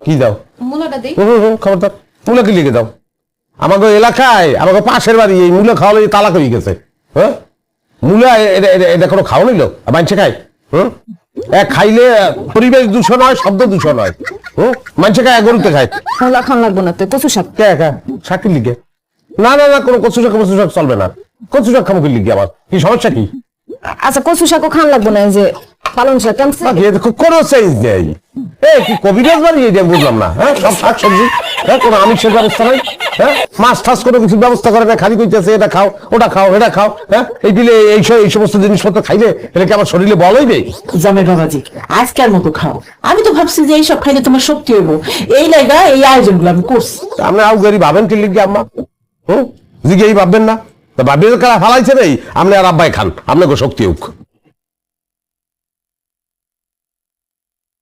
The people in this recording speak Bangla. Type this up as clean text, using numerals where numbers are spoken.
কি দাও? মূলাটা দেই। খবরদার, মূলা কি লিখে দাও? আমাকে এলাকায় আমাকে পাশের বাড়ি এই মূলা খাওয়ালে তালাক হয়ে গেছে। হ্যাঁ, মূলা এটা কোনো খাওয়া নিল মানুষে খায়? খাইলে পরিবেশ দূষণ হয়, শব্দ দূষণ হয়। মানুষে খায়, গরুতে খায়। মূলা খান লাগবো না তো, কচু শাক। শাকের লিখে? না না না, কোনো কচু শাক চলবে না। কচু শাক খামো কি লিখে? আমার কি সমস্যা কি? আচ্ছা কচু শাকও খান লাগবো না, যে পালং শাক কেমন? কোনো চেঞ্জ নেই। কি কবিরাজ বাড়ি এটা বুঝলাম না। হ্যাঁ, সব শাক সবজি, কোনো আমিষের ব্যবস্থা নাই। হ্যাঁ, মাছ টাছ কোনো কিছু ব্যবস্থা করে না, খালি কইতেছে এটা খাও ওটা খাও এটা খাও। হ্যাঁ, এই দিলে এই সমস্ত জিনিসপত্র খাইলে এটা কি আমার শরীরে বল হইবে? জামাই বাবাজি আজকের মতো খাও। আমি তো ভাবছি যে এইসব খাইলে তোমার শক্তি হইব, এই লাগা এই আয়োজন গুলো আমি করছি। আপনি আউগারি ভাবেন কি লিখে আম্মা? জিগে এই ভাববেন না? ভাবিয়ে কারা ফালাইছে নেই, আপনি আর আব্বাই খান, আপনাকে শক্তি হোক।